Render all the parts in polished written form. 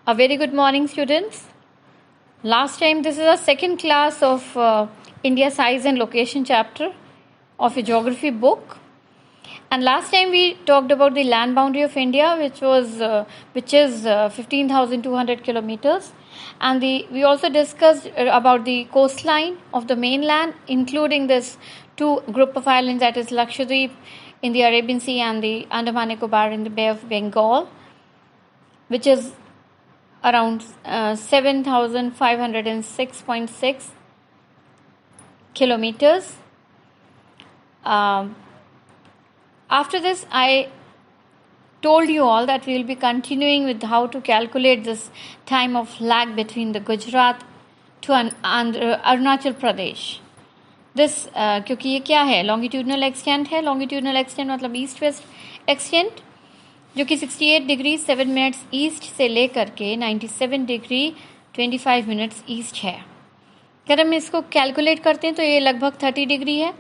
A very good morning, students. Last time, this is our second class of India Size and Location chapter of your geography book. And last time we talked about the land boundary of India, which is 15,200 kilometers, and we also discussed about the coastline of the mainland, including this two group of islands, that is Lakshadweep in the Arabian Sea and the Andaman Nicobar in the Bay of Bengal, which is around 7,506.6 kilometers. After this, I told you all that we will be continuing with how to calculate this time of lag between the Gujarat to Arunachal Pradesh. This क्योंकि ये क्या है, longitudinal extent है. Longitudinal extent मतलब east west extent, जो कि 68 degree 7 minutes east से लेकर के 97 डिग्री 25 मिनट्स ईस्ट है. अगर हम इसको कैलकुलेट करते हैं तो ये लगभग 30 डिग्री है.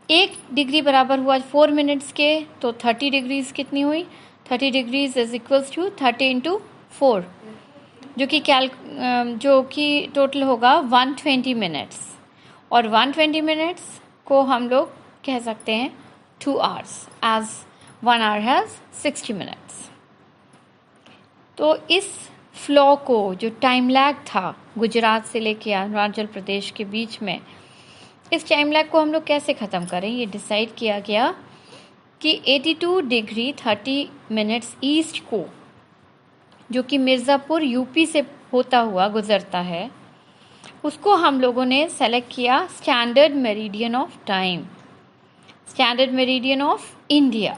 1 डिग्री बराबर हुआ 4 मिनट्स के, तो 30 डिग्रीज कितनी हुई? 30 degrees is equals to 30 into 4, जो कि टोटल होगा 120 मिनट्स. और 120 मिनट्स को हम लोग कह सकते हैं 2 hours, as 1 hour has 60 minutes. तो इस फ्लो को, जो टाइम लैग था गुजरात से लेके अरुणाचल प्रदेश के बीच में, इस टाइम लैग को हम लोग कैसे ख़त्म करें, ये डिसाइड किया गया कि 82 डिग्री 30 मिनट्स ईस्ट को, जो कि मिर्ज़ापुर यूपी से होता हुआ गुज़रता है, उसको हम लोगों ने सेलेक्ट किया standard meridian of time, standard meridian of India.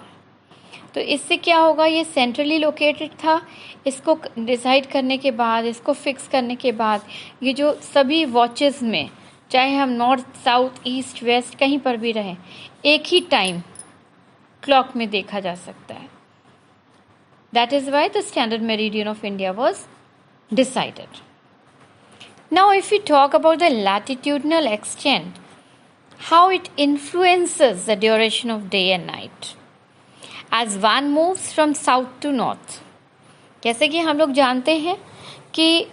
तो इससे क्या होगा, ये सेंट्रली लोकेटेड था. इसको डिसाइड करने के बाद, इसको फिक्स करने के बाद, ये जो सभी वॉचेस में, चाहे हम नॉर्थ साउथ ईस्ट वेस्ट कहीं पर भी रहें, एक ही टाइम क्लॉक में देखा जा सकता है. That is why the standard meridian of India was decided. Now if you talk about the latitudinal extent, how it influences the duration of day and night as one moves from south to north. जैसे कि हम लोग जानते हैं कि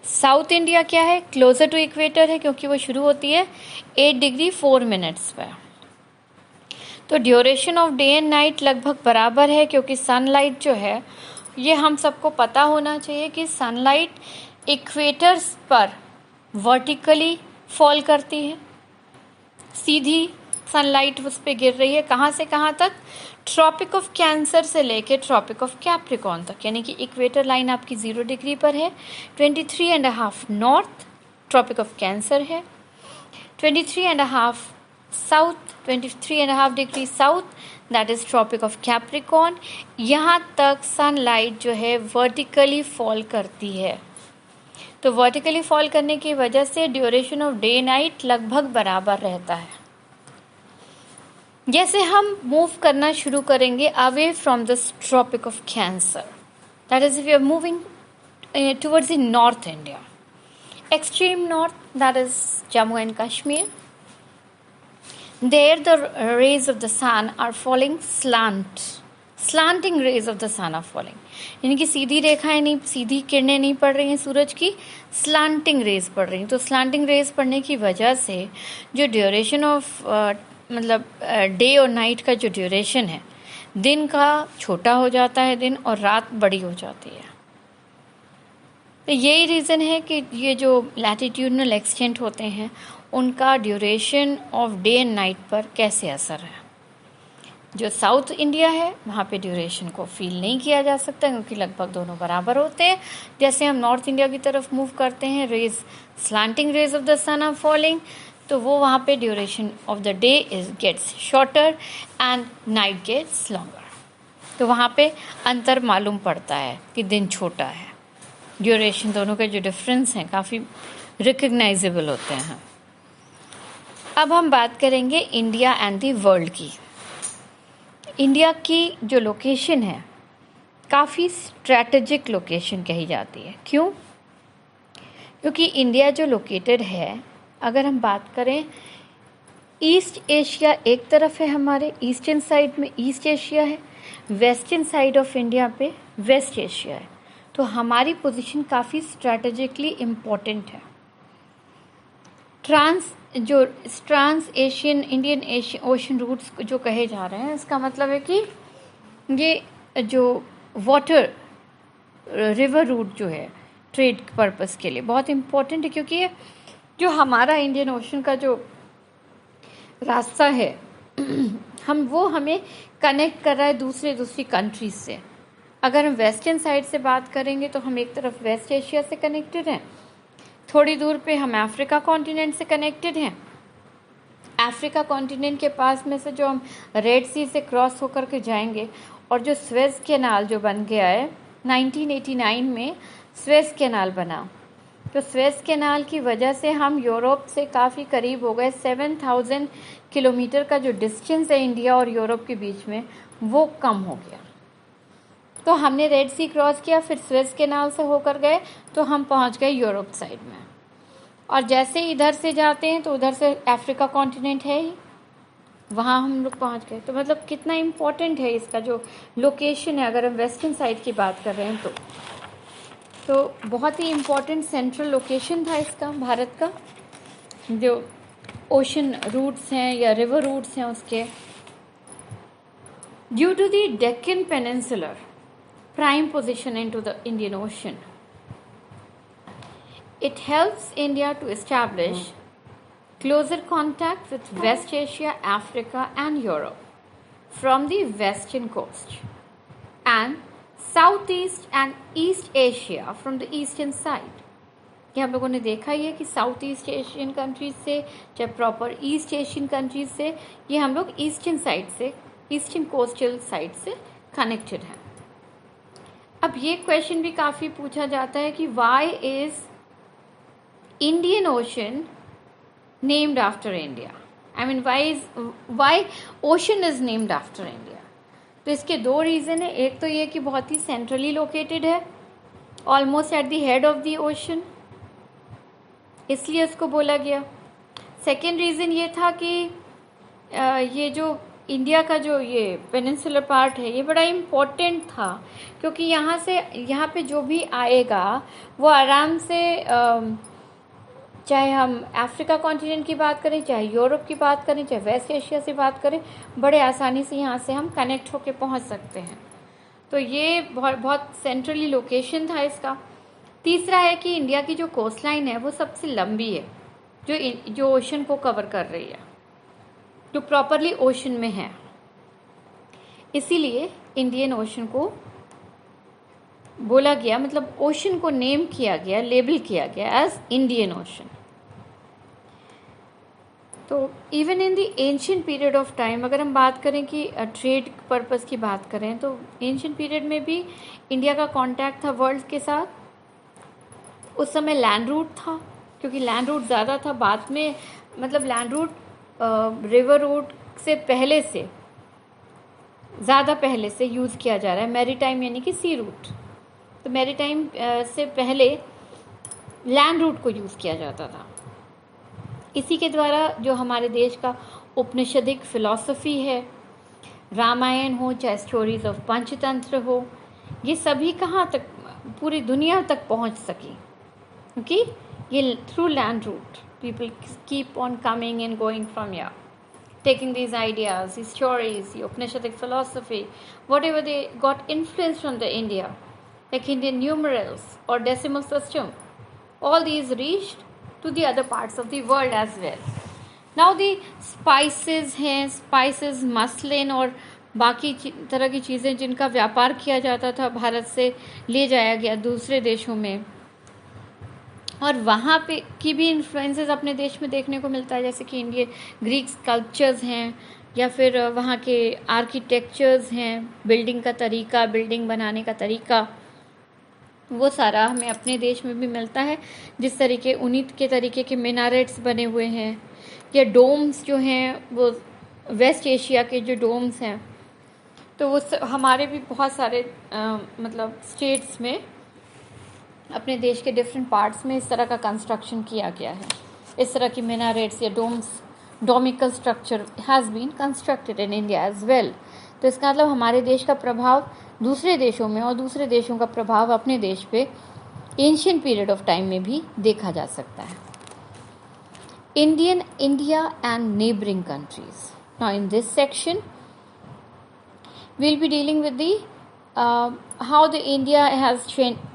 south India क्या है, closer to equator है, क्योंकि वो शुरू होती है 8 डिग्री 4 मिनट्स पर. तो duration of day and night लगभग बराबर है, क्योंकि सनलाइट जो है, ये हम सबको पता होना चाहिए कि सनलाइट इक्वेटर्स पर वर्टिकली फॉल करती है. सीधी सनलाइट उस पर गिर रही है. कहाँ से कहाँ तक? ट्रॉपिक ऑफ कैंसर से लेके ट्रॉपिक ऑफ कैप्रिकॉन तक, यानी कि इक्वेटर लाइन आपकी 0 डिग्री पर है. 23.5 नॉर्थ ट्रॉपिक ऑफ कैंसर है, 23.5 south, 23.5 degree south, that is Tropic of Capricorn. यहाँ तक सनलाइट जो है वर्टिकली फॉल करती है. तो वर्टिकली फॉल करने की वजह से ड्यूरेशन ऑफ डे नाइट लगभग बराबर रहता है. जैसे हम मूव करना शुरू करेंगे away from the Tropic of Cancer, that is we are moving towards the north India, extreme north, that is Jammu and Kashmir. There the rays of the sun are falling slanting rays of the sun are falling, यानी कि सीधी रेखाएं नहीं, सीधी किरणें नहीं पड़ रही हैं सूरज की, स्लांटिंग रेज पड़ रही हैं. तो स्लांटिंग रेज पड़ने की वजह से जो ड्यूरेशन ऑफ मतलब डे और नाइट का जो ड्यूरेशन है, दिन का छोटा हो जाता है दिन, और रात बड़ी हो जाती है. तो यही रीज़न है कि ये जो लैटिट्यूडनल एक्सटेंट होते हैं, उनका duration of day and night पर कैसे असर है. जो साउथ इंडिया है, वहाँ पे ड्यूरेशन को फील नहीं किया जा सकता, क्योंकि लगभग दोनों बराबर होते हैं. जैसे हम नॉर्थ इंडिया की तरफ मूव करते हैं, rays slanting rays of the sun are falling, तो वो वहाँ पे duration of the day gets shorter and night gets longer. तो वहाँ पे अंतर मालूम पड़ता है कि दिन छोटा है. ड्यूरेशन दोनों के जो डिफरेंस हैं काफ़ी रिकग्नाइजेबल होते हैं. अब हम बात करेंगे इंडिया एंड द वर्ल्ड की. इंडिया की जो लोकेशन है, काफ़ी स्ट्रैटेजिक लोकेशन कही जाती है. क्यों? क्योंकि इंडिया जो लोकेटेड है, अगर हम बात करें, ईस्ट एशिया एक तरफ है, हमारे ईस्टर्न साइड में ईस्ट एशिया है, वेस्टर्न साइड ऑफ इंडिया पे वेस्ट एशिया है. तो हमारी पोजीशन काफ़ी स्ट्रैटेजिकली इम्पोर्टेंट है। Trans Asian Indian Ocean routes जो कहे जा रहे हैं, इसका मतलब है कि ये जो वाटर रिवर रूट जो है ट्रेड पर्पस के लिए बहुत इम्पोर्टेंट है, क्योंकि ये जो हमारा इंडियन ओशन का जो रास्ता है हमें कनेक्ट कर रहा है दूसरी कंट्रीज से। अगर हम वेस्टर्न साइड से बात करेंगे तो हम एक तरफ वेस्ट एशिया से कनेक्टेड हैं, थोड़ी दूर पे हम अफ्रीका कॉन्टिनेंट से कनेक्टेड हैं। अफ्रीका कॉन्टिनेंट के पास में से जो हम रेड सी से क्रॉस होकर के जाएंगे, और जो स्वेज कैनाल जो बन गया है 1989 में स्वेज कैनाल बना, तो स्वेज कैनाल की वजह से हम यूरोप से काफ़ी करीब हो गए। 7000 किलोमीटर का जो डिस्टेंस है इंडिया और यूरोप के बीच में, वो कम हो गया। तो हमने रेड सी क्रॉस किया, फिर स्वेज कैनाल से होकर गए तो हम पहुंच गए यूरोप साइड में। और जैसे इधर से जाते हैं तो उधर से अफ्रीका कॉन्टिनेंट है ही, वहाँ हम लोग पहुँच गए। तो मतलब कितना इम्पोर्टेंट है इसका जो लोकेशन है, अगर हम वेस्टर्न साइड की बात कर रहे हैं तो बहुत ही इम्पोर्टेंट सेंट्रल लोकेशन था इसका, भारत का जो ओशन रूट्स हैं या रिवर रूट्स हैं उसके। Due to the Deccan peninsular prime position into the Indian Ocean, it helps India to establish closer contact with West Asia, Africa and Europe from the western coast, and Southeast and East Asia from the eastern side. ये हम लोगों ने देखा ही है कि south east Asian countries से, चाहे proper east Asian countries से, ये हम लोग ईस्टर्न साइड से, ईस्टर्न कोस्टल साइड से कनेक्टेड हैं। अब ये क्वेश्चन भी काफ़ी पूछा जाता है कि why is Indian Ocean named after India, I mean why ocean is named after India. तो इसके दो रीज़न है। एक तो ये कि बहुत ही सेंट्रली लोकेटेड है, almost at the head of the ocean, इसलिए उसको बोला गया। सेकेंड रीज़न ये था कि ये जो इंडिया का जो ये पेनिनसुलर पार्ट है, ये बड़ा इम्पोर्टेंट था, क्योंकि यहाँ पे जो भी आएगा वो आराम से, चाहे हम अफ्रीका कॉन्टिनेंट की बात करें, चाहे यूरोप की बात करें, चाहे वेस्ट एशिया से बात करें, बड़े आसानी से यहाँ से हम कनेक्ट होके पहुँच सकते हैं। तो ये बहुत सेंट्रली लोकेशन था इसका। तीसरा है कि इंडिया की जो कोस्ट लाइन है वो सबसे लंबी है, जो ओशन को कवर कर रही है, जो प्रॉपरली ओशन में है। इसीलिए इंडियन ओशन को बोला गया, मतलब ओशन को नेम किया गया, लेबल किया गया एज इंडियन ओशन। तो even in the ancient period of time, अगर हम बात करें कि ट्रेड पर्पस की बात करें, तो एंशियंट पीरियड में भी इंडिया का कांटेक्ट था वर्ल्ड के साथ। उस समय लैंड रूट था, क्योंकि लैंड रूट ज़्यादा था। बाद में मतलब लैंड रूट रिवर रूट से पहले से, ज़्यादा पहले से यूज़ किया जा रहा है। मैरीटाइम यानी कि सी रूट, तो मैरीटाइम से पहले लैंड रूट को यूज़ किया जाता था। इसी के द्वारा जो हमारे देश का उपनिषदिक फिलॉसफी है, रामायण हो चाहे स्टोरीज ऑफ पंचतंत्र हो, ये सभी कहाँ तक, पूरी दुनिया तक पहुँच सकी, क्योंकि ये through land route people keep on coming and going from here, taking these ideas, these stories, the Upanishadic philosophy, whatever they got influence from the India, like Indian numerals or decimal system, all these reached to the other parts of the world as well. Now the spices हैं, spices, muslin और बाकी तरह की चीज़ें जिनका व्यापार किया जाता था, भारत से ले जाया गया दूसरे देशों में, और वहाँ पे की भी इन्फ्लुएंसेस अपने देश में देखने को मिलता है, जैसे कि इंडियन ग्रीक स्कल्पचर्स हैं, या फिर वहाँ के आर्किटेक्चर्स हैं, बिल्डिंग का तरीका, बिल्डिंग बनाने का तरीका, वो सारा हमें अपने देश में भी मिलता है। जिस तरीके उन्हीं के तरीके के मिनारेट्स बने हुए हैं, या डोम्स जो हैं, वो वेस्ट एशिया के जो डोम्स हैं, तो वो हमारे भी बहुत सारे मतलब स्टेट्स में, अपने देश के डिफरेंट पार्ट्स में इस तरह का कंस्ट्रक्शन किया गया है। इस तरह की मिनारेट्स या domical structure has been constructed in India as well. तो इसका मतलब हमारे देश का प्रभाव दूसरे देशों में और दूसरे देशों का प्रभाव अपने देश पे एंशियंट पीरियड ऑफ टाइम में भी देखा जा सकता है. India and neighboring countries. Now in this section we'll be dealing with the how the India has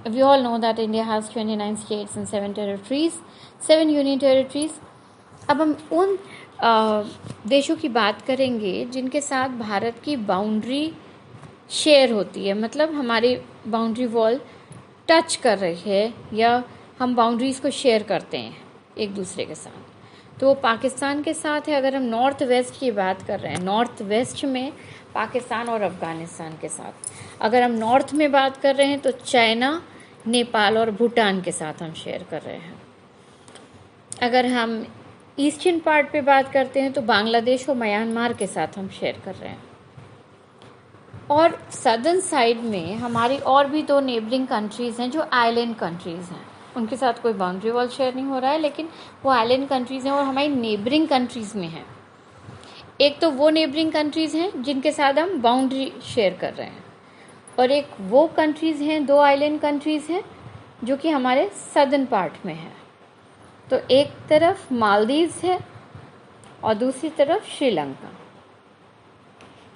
we all know that India has 29 states and 7 territories, 7 union territories. अब हम उन देशों की बात करेंगे जिनके साथ भारत की बाउंड्री शेयर होती है, मतलब हमारी बाउंड्री वॉल टच कर रही है या हम बाउंड्रीज को शेयर करते हैं एक दूसरे के साथ. तो वो पाकिस्तान के साथ है. अगर हम नॉर्थ वेस्ट की बात कर रहे हैं, नॉर्थ वेस्ट में पाकिस्तान और अफ़गानिस्तान के साथ. अगर हम नॉर्थ में बात कर रहे हैं तो चाइना, नेपाल और भूटान के साथ हम शेयर कर रहे हैं. अगर हम ईस्टर्न पार्ट पे बात करते हैं तो बांग्लादेश और म्यांमार के साथ हम शेयर कर रहे हैं. और सदर्न साइड में हमारी और भी 2 नेबरिंग कंट्रीज़ हैं जो आइलैंड कंट्रीज़ हैं. उनके साथ कोई बाउंड्री वॉल शेयर नहीं हो रहा है, लेकिन वो आइलैंड कंट्रीज़ हैं और हमारी नेबरिंग कंट्रीज़ में हैं. एक तो वो नेबरिंग कंट्रीज़ हैं जिनके साथ हम बाउंड्री शेयर कर रहे हैं, और एक वो कंट्रीज़ हैं, 2 आइलैंड कंट्रीज़ हैं जो कि हमारे सदर्न पार्ट में है. तो एक तरफ मालदीव्स है और दूसरी तरफ श्रीलंका.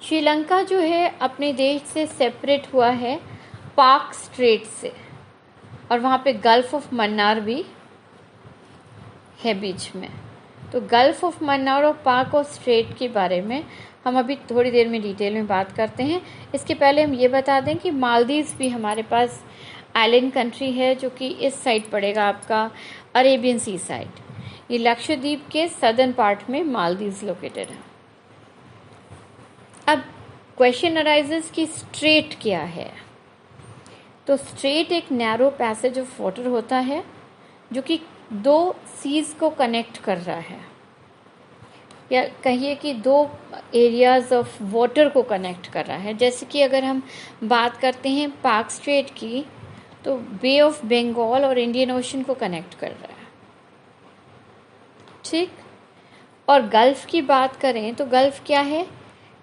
श्रीलंका जो है अपने देश से सेपरेट हुआ है पाक स्ट्रेट से, और वहाँ पे गल्फ ऑफ मन्नार भी है बीच में. तो गल्फ ऑफ मन्नार और पाक और स्ट्रेट के बारे में हम अभी थोड़ी देर में डिटेल में बात करते हैं. इसके पहले हम ये बता दें कि मालदीव्स भी हमारे पास आइलैंड कंट्री है जो कि इस साइड पड़ेगा आपका अरेबियन सी साइड. ये लक्षद्वीप के सदर्न पार्ट में मालदीव्स लोकेटेड है. अब क्वेश्चन अराइजेस कि स्ट्रेट क्या है. तो स्ट्रेट एक नैरो पैसेज ऑफ वाटर होता है जो कि 2 सीज को कनेक्ट कर रहा है, या कहिए कि 2 एरियाज ऑफ वाटर को कनेक्ट कर रहा है. जैसे कि अगर हम बात करते हैं पाक स्ट्रेट की, तो बे ऑफ बंगाल और इंडियन ओशन को कनेक्ट कर रहा है. ठीक. और गल्फ की बात करें तो गल्फ क्या है?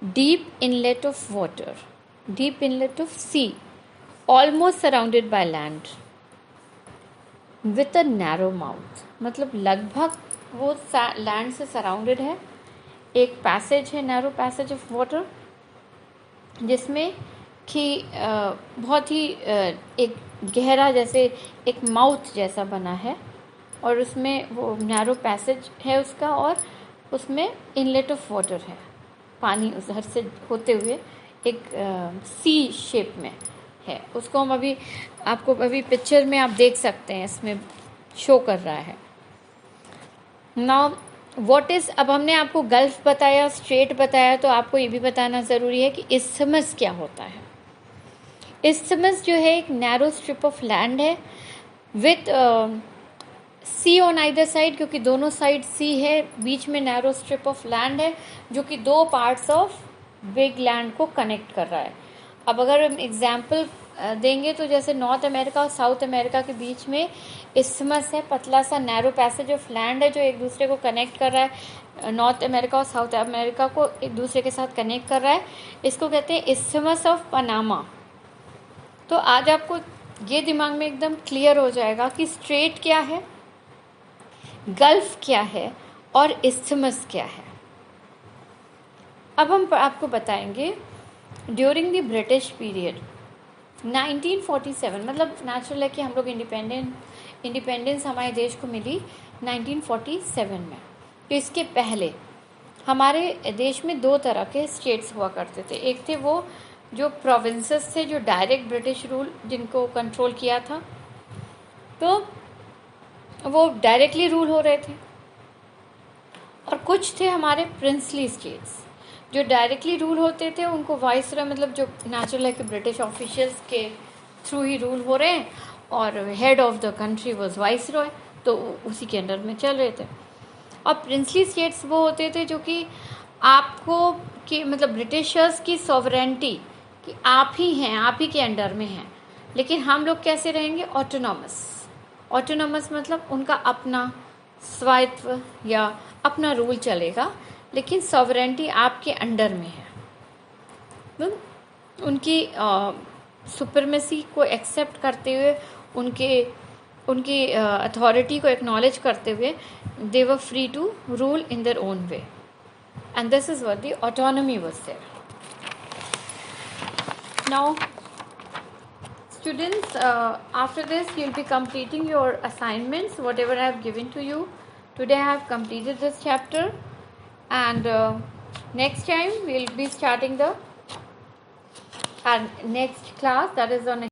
Deep inlet of water, deep inlet of sea, almost surrounded by land with a narrow mouth. मतलब लगभग वो लैंड से सराउंडेड है. एक पैसेज है, नैरो पैसेज ऑफ वाटर, जिसमें कि बहुत ही एक गहरा जैसे एक माउथ जैसा बना है, और उसमें वो नैरो पैसेज है उसका, और उसमें इनलेट ऑफ वाटर है. पानी उधर से होते हुए एक सी शेप में है. उसको हम अभी आपको अभी पिक्चर में आप देख सकते हैं, इसमें शो कर रहा है. नाउ व्हाट इज़, अब हमने आपको गल्फ बताया, स्ट्रेट बताया, तो आपको ये भी बताना ज़रूरी है कि इस्थमस क्या होता है. इस्थमस जो है एक नैरो स्ट्रिप ऑफ लैंड है with sea on either side, क्योंकि दोनों साइड सी है, बीच में नैरो स्ट्रिप ऑफ लैंड है जो कि 2 पार्ट्स ऑफ बिग लैंड को कनेक्ट कर रहा है. अब अगर हम एग्जाम्पल देंगे तो जैसे नॉर्थ अमेरिका और साउथ अमेरिका के बीच में इस्थमस है, पतला सा नैरो पैसेज ऑफ लैंड है जो एक दूसरे को कनेक्ट कर रहा है. नॉर्थ अमेरिका और साउथ अमेरिका को एक दूसरे के साथ कनेक्ट कर रहा है. इसको कहते हैं इस्थमस ऑफ पनामा. तो आज आपको ये दिमाग में एकदम क्लियर हो जाएगा कि स्ट्रेट क्या है, गल्फ क्या है और इस्थमस क्या है. अब हम आपको बताएंगे ड्यूरिंग द ब्रिटिश पीरियड 1947, मतलब नेचुरल है कि हम लोग इंडिपेंडेंस हमारे देश को मिली 1947 में. तो इसके पहले हमारे देश में 2 तरह के स्टेट्स हुआ करते थे. एक थे वो जो प्रोविंसेस थे जो डायरेक्ट ब्रिटिश रूल जिनको कंट्रोल किया था, तो वो डायरेक्टली रूल हो रहे थे. और कुछ थे हमारे प्रिंसली स्टेट्स जो डायरेक्टली रूल होते थे, उनको वाइसरॉय, मतलब जो नेचुरल है कि ब्रिटिश ऑफिशियल्स के थ्रू ही रूल हो रहे हैं, और head of the country was viceroy, तो उसी के अंडर में चल रहे थे. और प्रिंसली स्टेट्स वो होते थे जो कि आपको कि मतलब ब्रिटिशर्स की सॉवरेंटी कि आप ही हैं, आप ही के अंडर में हैं, लेकिन हम लोग कैसे रहेंगे? ऑटोनॉमस. ऑटोनॉमस मतलब उनका अपना स्वायत्व या अपना रूल चलेगा, लेकिन सॉवरेंटी आपके अंडर में है. उनकी सुपरमेसी को एक्सेप्ट करते हुए, उनकी अथॉरिटी को एक्नॉलेज करते हुए, they were free to rule in their own way, and this is what the autonomy was there. Now, students, after this you will be completing your assignments, whatever I have given to you. Today I have completed this chapter, and next time we will be starting the next class, that is on